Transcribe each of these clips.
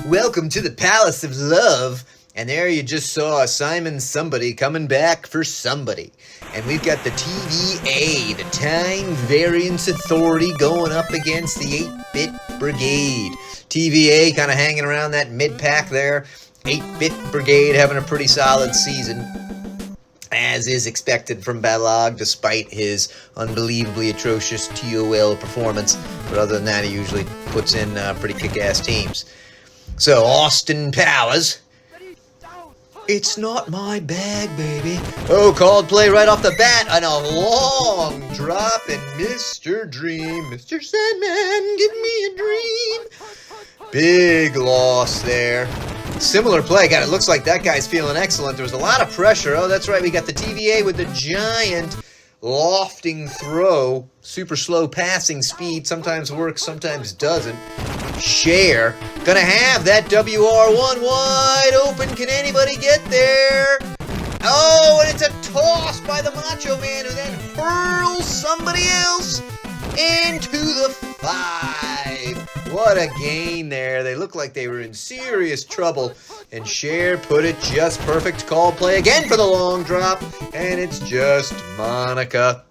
Welcome to the Palace of Love. And there you just saw Simon Somebody coming back for somebody. And we've got the TVA, the Time Variance Authority, going up against the 8-Bit Brigade. TVA kind of hanging around that mid-pack there. 8-Bit Brigade having a pretty solid season, as is expected from Balog, despite his unbelievably atrocious TOL performance. But other than that, he usually puts in pretty kick-ass teams. So, Austin Powers. It's not my bag, baby. Oh, called play right off the bat, and a long drop, and Mr. Dream, Mr. Sandman, give me a dream. Big loss there. Similar play. God, it looks like that guy's feeling excellent. There was a lot of pressure. Oh, that's right. We got the TVA with the giant lofting throw. Super slow passing speed. Sometimes works, sometimes doesn't. Share. Gonna have that WR1 wide open. Can anybody get there? Oh, and it's a toss by the Macho Man, who then hurls somebody else into the 5. What a gain there. They looked like they were in serious trouble. And Cher put it just perfect. Call play again for the long drop. And it's just Monica.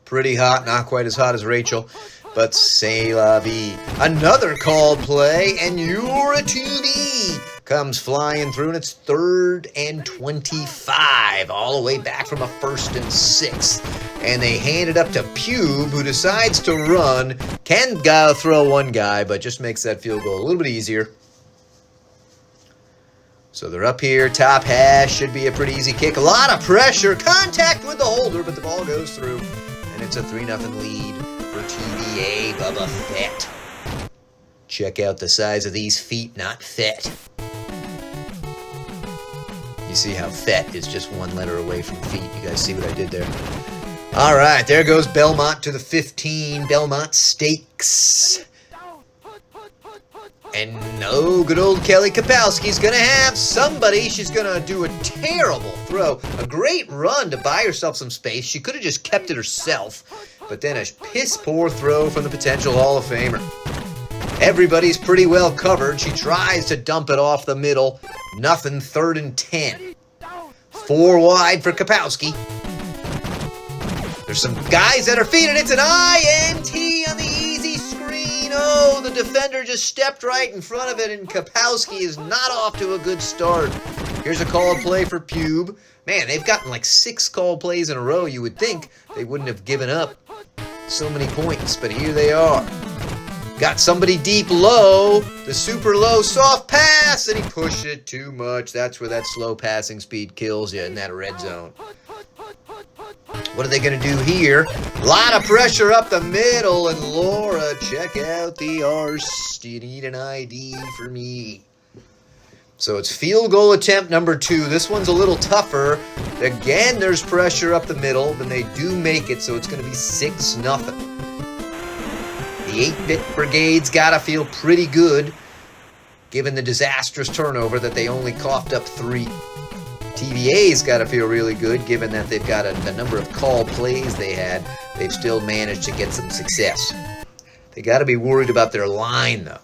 Pretty hot. Not quite as hot as Rachel. But c'est la vie. Another called play. And you're a 2B. Comes flying through. And it's 3rd and 25. All the way back from a 1st and 6th. And they hand it up to Pube, who decides to run. Can throw one guy, but just makes that field goal a little bit easier. So they're up here. Top hash. Should be a pretty easy kick. A lot of pressure. Contact with the holder, but the ball goes through. And it's a 3-0 lead for TVA Bubba Fett. Check out the size of these feet, not Fett. You see how Fett is just one letter away from feet. You guys see what I did there? All right, there goes Belmont to the 15. Belmont Stakes. And no, good old Kelly Kapowski's going to have somebody. She's going to do a terrible throw. A great run to buy herself some space. She could have just kept it herself. But then a piss-poor throw from the potential Hall of Famer. Everybody's pretty well covered. She tries to dump it off the middle. Nothing, 3rd and 10. 4 wide for Kapowski. There's some guys at her feet, and it's an INT on the easy screen. Oh, the defender just stepped right in front of it, and Kapowski is not off to a good start. Here's a called play for Pube. Man, they've gotten like 6 called plays in a row. You would think they wouldn't have given up so many points, but here they are. Got somebody deep low, the super low soft pass, and he pushed it too much. That's where that slow passing speed kills you in that red zone. What are they going to do here? A lot of pressure up the middle, and Laura, check out the arse. Do you need an ID for me? So it's field goal attempt number 2. This one's a little tougher. Again, there's pressure up the middle, but they do make it, so it's going to be 6-0. The 8-Bit Brigade's got to feel pretty good, given the disastrous turnover that they only coughed up 3. TVA's got to feel really good, given that they've got a number of call plays they had. They've still managed to get some success. They got to be worried about their line, though.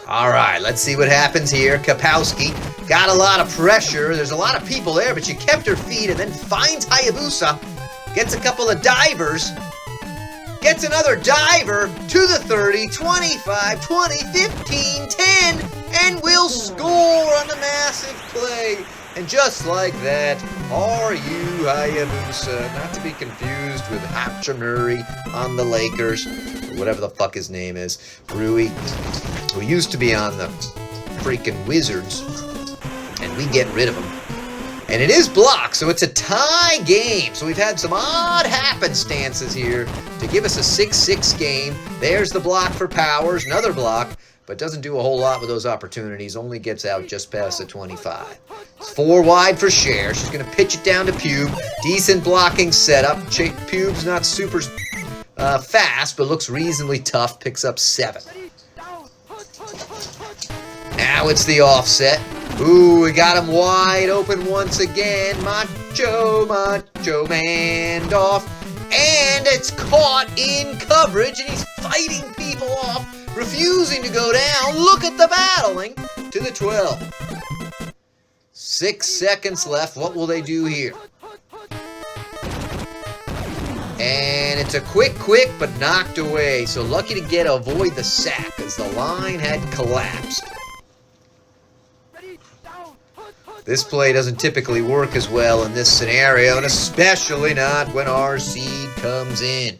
All right, let's see what happens here. Kapowski got a lot of pressure. There's a lot of people there, but she kept her feet and then finds Hayabusa. Gets a couple of divers. Gets another diver to the 30, 25, 20, 15, 10, and will score on the massive play. And just like that, are you Hayabusa? Not to be confused with Hachimura on the Lakers, or whatever the fuck his name is. Rui, who used to be on the freaking Wizards, and we get rid of him. And it is blocked, so it's a tie game. So we've had some odd happenstances here to give us a 6-6 game. There's the block for Powers, another block, but doesn't do a whole lot with those opportunities. Only gets out just past the 25. It's 4 wide for Cher. She's going to pitch it down to Pube. Decent blocking setup. Pube's not super fast, but looks reasonably tough. Picks up 7. Now it's the offset. Ooh, we got him wide open once again. Macho Man off. And it's caught in coverage, and he's fighting people off. refusing to go down. Look at the battling to the 12. 6 seconds left. What will they do here? And it's a quick, but knocked away. So lucky to avoid the sack as the line had collapsed. This play doesn't typically work as well in this scenario, and especially not when our seed comes in.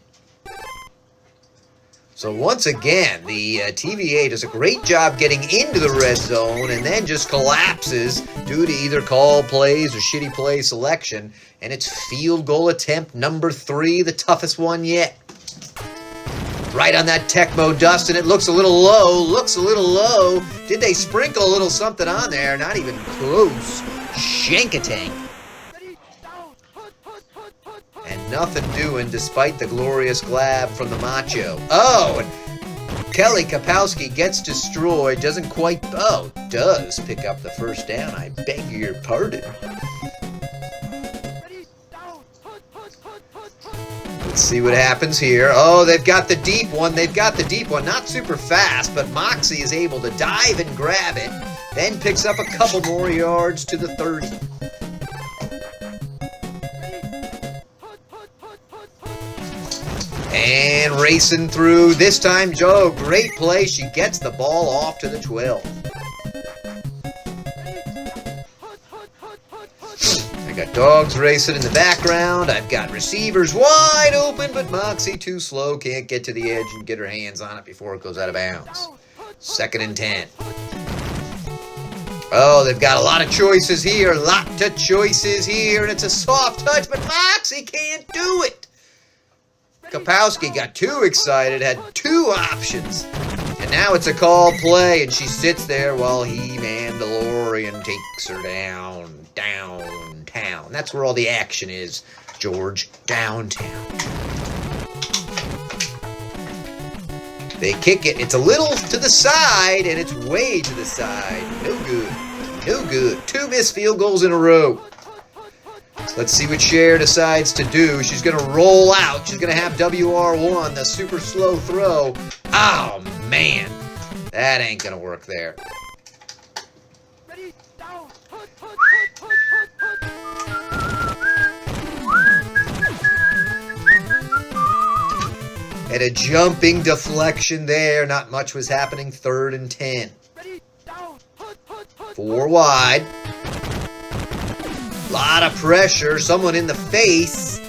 So once again, the TVA does a great job getting into the red zone and then just collapses due to either call plays or shitty play selection. And it's field goal attempt number 3, the toughest one yet. Right on that Tecmo dust, and it looks a little low, Did they sprinkle a little something on there? Not even close. Shank-a-tank. And nothing doing despite the glorious glab from the Macho. Oh, and Kelly Kapowski gets destroyed, does pick up the first down. I beg your pardon. Let's see what happens here. Oh, they've got the deep one. Not super fast, but Moxie is able to dive and grab it. Then picks up a couple more yards to the 30. And racing through. This time, Joe, great play. She gets the ball off to the 12. I got dogs racing in the background. I've got receivers wide open, but Moxie too slow. Can't get to the edge and get her hands on it before it goes out of bounds. 2nd and 10. Oh, they've got a lot of choices here. And it's a soft touch, but Moxie can't do it. Kapowski got too excited, had 2 options. And now it's a call play, and she sits there while he, Mandalorian, takes her downtown. That's where all the action is, George, downtown. They kick it. It's a little to the side, and it's way to the side. No good. 2 missed field goals in a row. Let's see what Cher decides to do. She's going to roll out. She's going to have WR1, the super slow throw. Oh, man. That ain't going to work there. And a jumping deflection there. Not much was happening. 3rd and 10. 4 wide. Lot of pressure. Someone in the face.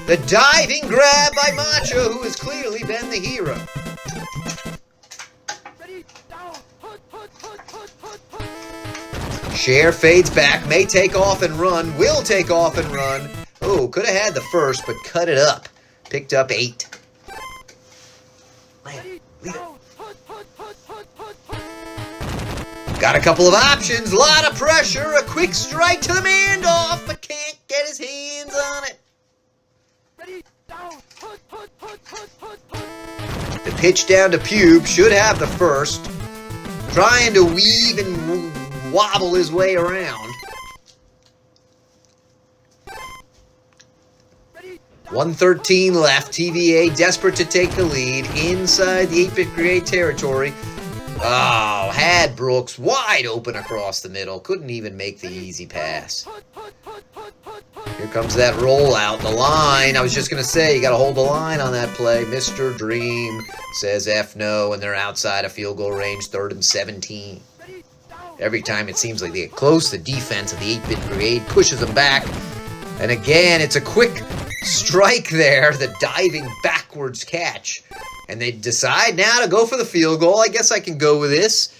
The diving grab by Macho, who has clearly been the hero. Cher fades back. May take off and run. Will take off and run. Oh, could have had the first, but cut it up. Picked up 8. Got a couple of options, a lot of pressure, a quick strike to the handoff, but can't get his hands on it. The pitch down to Pube, should have the first. Trying to weave and wobble his way around. 1:13 left, TVA desperate to take the lead inside the 8-bit Brigade territory. Oh, had Brooks wide open across the middle. Couldn't even make the easy pass. Here comes that rollout. The line, I was just going to say, you got to hold the line on that play. Mr. Dream says F no, and they're outside of field goal range, 3rd and 17. Every time it seems like they get close, the defense of the 8-bit Brigade pushes them back. And again, it's a quick strike there, the diving backwards catch. And they decide now to go for the field goal. I guess I can go with this.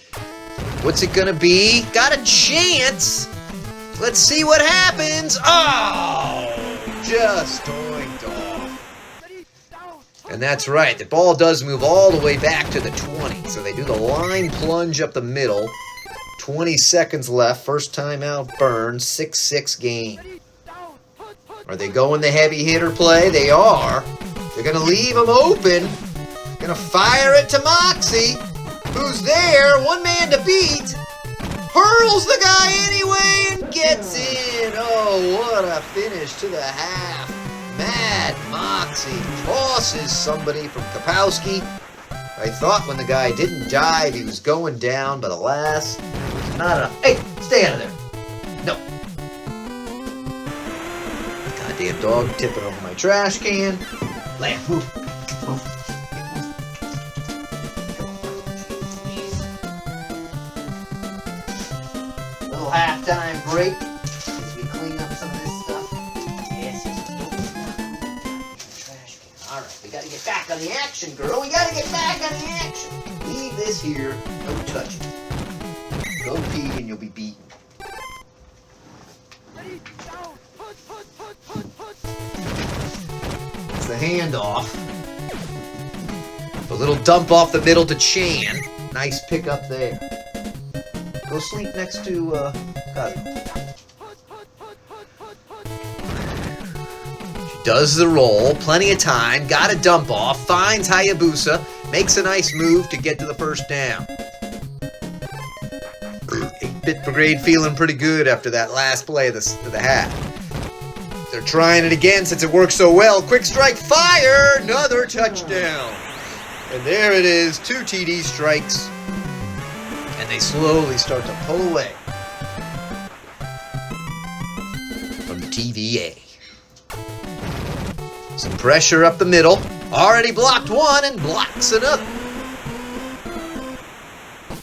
What's it going to be? Got a chance. Let's see what happens. Oh, just oinked off. And that's right. The ball does move all the way back to the 20. So they do the line plunge up the middle. 20 seconds left. First time out Burns. 6-6 game. Are they going the heavy hitter play? They are. They're going to leave them open. Gonna fire it to Moxie, who's there, 1 man to beat, hurls the guy anyway and gets in. Oh, what a finish to the half. Mad Moxie tosses somebody from Kapowski. I thought when the guy didn't dive, he was going down, but alas, it was not enough. Hey, stay out of there. No. Goddamn dog tipping over my trash can. Lamb, move. Move. Little halftime break as we clean up some of this stuff. Yes, yes. Trash can. All right, we got to get back on the action, girl. We got to get back on the action. Leave this here. Don't touch it. Go pee and you'll be beaten. It's the handoff. A little dump off the middle to Chan. Nice pickup there. Go sleep next to Cousin. She does the roll. Plenty of time. Got a dump off. Finds Hayabusa. Makes a nice move to get to the first down. 8-bit Brigade feeling pretty good after that last play of the half. They're trying it again since it worked so well. Quick strike, fire! Another touchdown. And there it is, 2 TD strikes. And they slowly start to pull away from the TVA. Some pressure up the middle. Already blocked one and blocks another.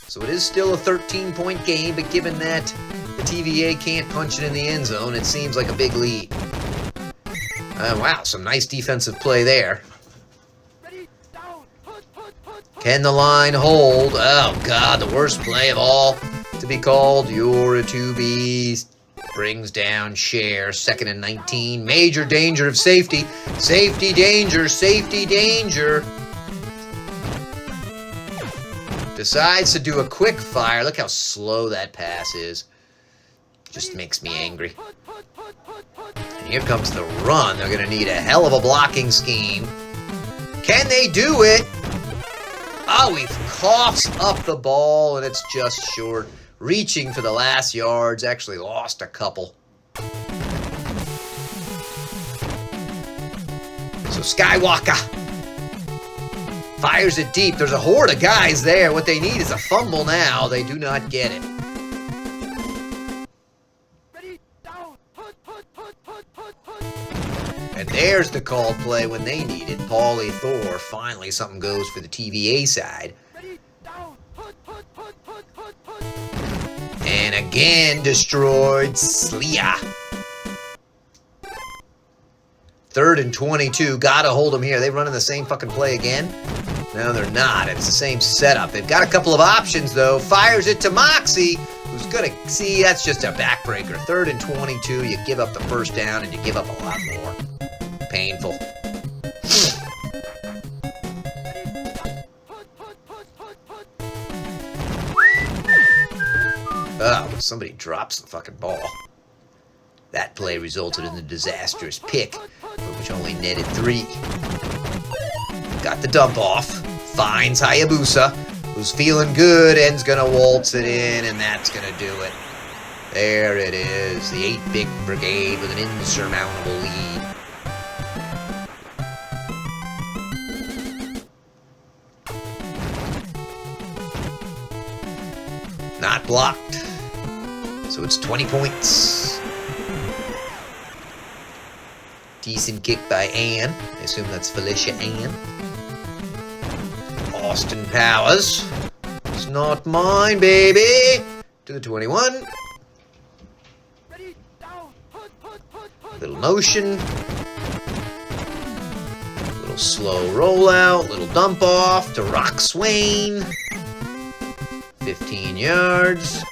So it is still a 13-point game, but given that the TVA can't punch it in the end zone, it seems like a big lead. Wow, some nice defensive play there. Can the line hold? Oh, God, the worst play of all to be called. You're a 2B. Brings down Cher. 2nd and 19. Major danger of safety. Safety danger. Safety danger. Decides to do a quick fire. Look how slow that pass is. Just makes me angry. And here comes the run. They're going to need a hell of a blocking scheme. Can they do it? Oh, he coughs up the ball, and it's just short. Reaching for the last yards. Actually lost a couple. So Skywalker fires it deep. There's a horde of guys there. What they need is a fumble now. They do not get it. And there's the called play when they need it. Paulie Thor. Finally, something goes for the TVA side. And again, destroyed Slia. 3rd and 22. Gotta hold them here. They running the same fucking play again? No, they're not. It's the same setup. They've got a couple of options, though. Fires it to Moxie, who's gonna see that's just a backbreaker. 3rd and 22. You give up the first down, and you give up a lot more. Painful. Oh, somebody drops the fucking ball. That play resulted in the disastrous pick, which only netted 3. Got the dump off. Finds Hayabusa, who's feeling good, and's gonna waltz it in, and that's gonna do it. There it is. The 8-bit Brigade with an insurmountable lead. Not blocked. So it's 20 points. Decent kick by Ann. I assume that's Felicia Ann. Austin Powers. It's not mine, baby. To the 21. Little motion. Little slow rollout. Little dump off to Rock Swain. 15 yards.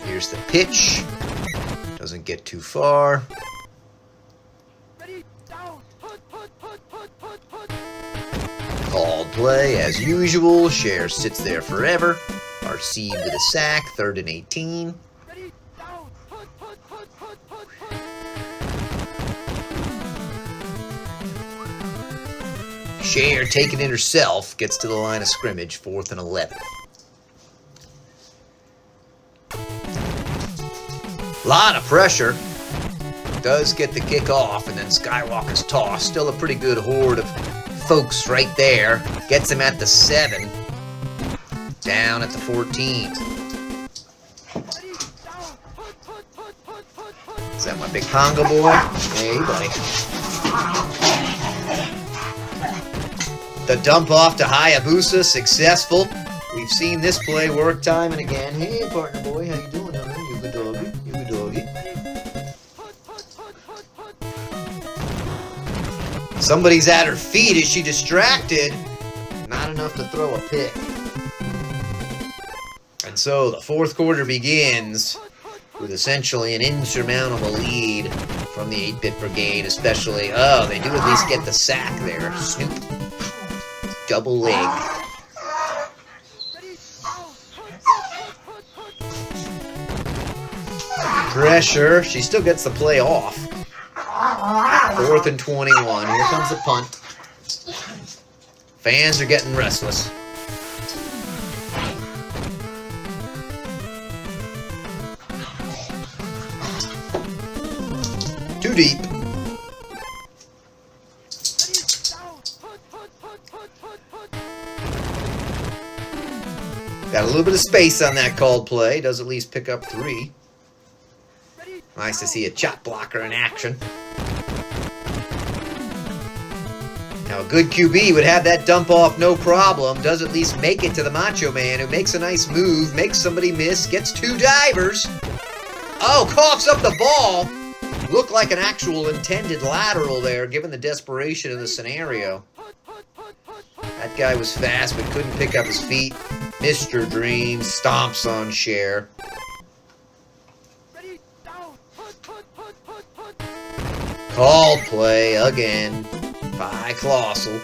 Here's the pitch. Doesn't get too far. Called play as usual. Cher sits there forever. RC with a sack. 3rd and 18. Cher taking it herself. Gets to the line of scrimmage. 4th and 11. Lot of pressure. does get the kick off, and then Skywalker's toss. Still a pretty good horde of folks right there. Gets him at the 7. Down at the 14. Is that my big Pongo boy? Hey, buddy. The dump off to Hayabusa, successful. We've seen this play work time and again. Hey, partner boy, how you doing, honey? You good doggy? You good doggy? Somebody's at her feet. Is she distracted? Not enough to throw a pick. And so the fourth quarter begins with essentially an insurmountable lead from the 8-bit Brigade, especially. Oh, they do at least get the sack there. Snoop. Double leg. Pressure. She still gets the play off. 4th and 21. Here comes the punt. Fans are getting restless. Too deep. Got a little bit of space on that called play. Does at least pick up 3. Nice to see a chop blocker in action. Now a good QB would have that dump off no problem. Does at least make it to the Macho Man, who makes a nice move, makes somebody miss, gets 2 divers. Oh, coughs up the ball. Looked like an actual intended lateral there, given the desperation of the scenario. That guy was fast, but couldn't pick up his feet. Mr. Dream stomps on Cher. Called play again by Colossal.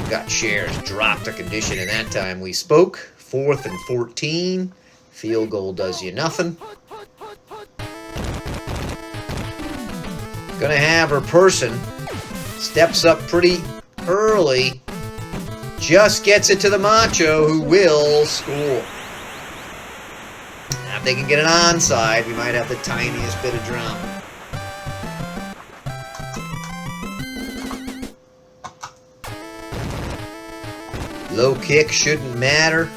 Got Cher's dropped to condition in that time we spoke. 4th and 14. Field goal does you nothing. Gonna have her person. Steps up pretty early. Just gets it to the Macho, who will score. Now if they can get an onside, we might have the tiniest bit of drama. Low kick shouldn't matter.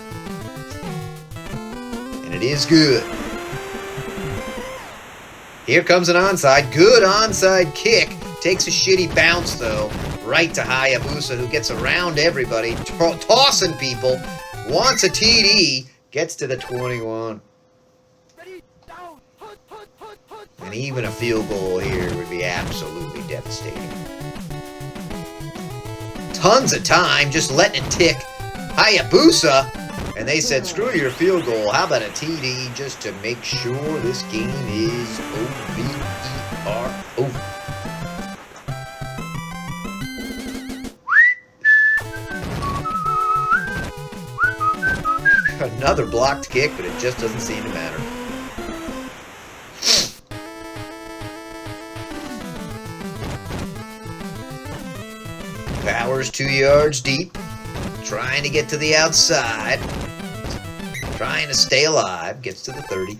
And it is good. Here comes an onside. Good onside kick. Takes a shitty bounce, though. Right to Hayabusa, who gets around everybody. Tossing people. Wants a TD. Gets to the 21. And even a field goal here would be absolutely devastating. Tons of time, just letting it tick. Hayabusa, and they said, screw your field goal. How about a TD just to make sure this game is over? Another blocked kick, but it just doesn't seem to matter. Powers 2 yards deep, trying to get to the outside, trying to stay alive, gets to the 30.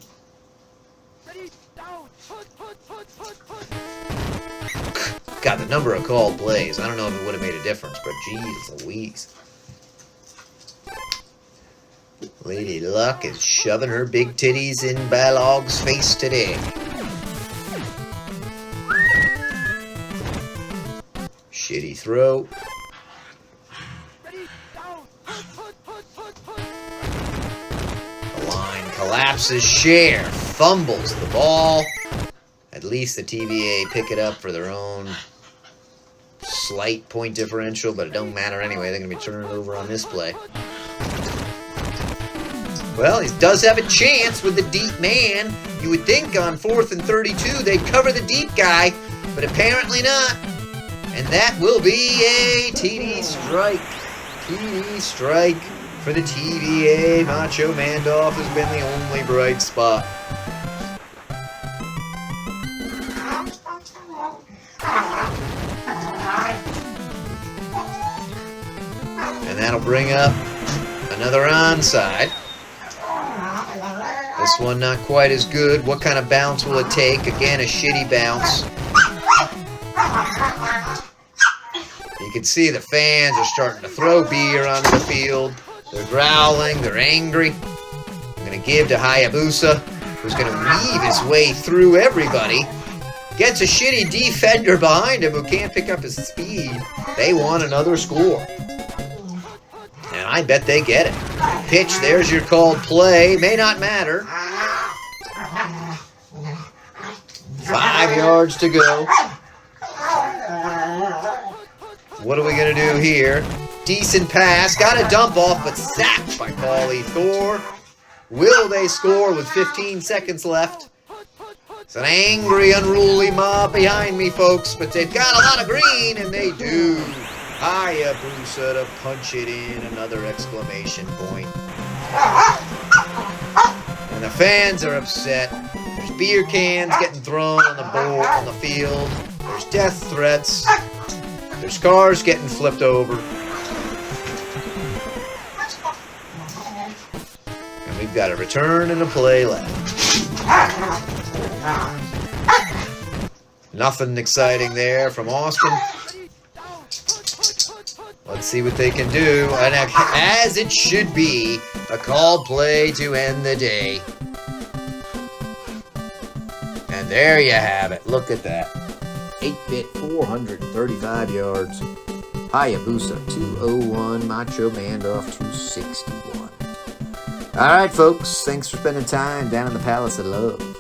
God, the number of called plays, I don't know if it would have made a difference, but geez Louise. Lady Luck is shoving her big titties in Balog's face today. Shitty throw. The line collapses. Cher fumbles the ball. At least the TVA pick it up for their own slight point differential, but it don't matter anyway. They're going to be turning it over on this play. Well, he does have a chance with the deep man. You would think on 4th and 32 they'd cover the deep guy, but apparently not. And that will be a TD strike. TD strike for the TVA. Macho Mandoff has been the only bright spot. And that'll bring up Another onside. This one not quite as good. What kind of bounce will it take? Again, a shitty bounce. You can see the fans are starting to throw beer onto the field. They're growling. They're angry. I'm going to give to Hayabusa, who's going to weave his way through everybody. Gets a shitty defender behind him who can't pick up his speed. They want another score. And I bet they get it. Pitch, there's your called play. May not matter. 5 yards to go. What are we going to do here? Decent pass. Got a dump off, but sacked by Paulie Thor. Will they score with 15 seconds left? It's an angry, unruly mob behind me, folks, but they've got a lot of green, and they do. Hayabusa to punch it in, another exclamation point. And the fans are upset. There's beer cans getting thrown on the board, on the field. There's death threats. There's cars getting flipped over. And we've got a return and a play left. Nothing exciting there from Austin. Let's see what they can do. And as it should be, a called play to end the day. And there you have it. Look at that. 8-bit, 435 yards. Hayabusa, 201. Macho Mandoff, 261. All right, folks. Thanks for spending time down in the Palace of Love.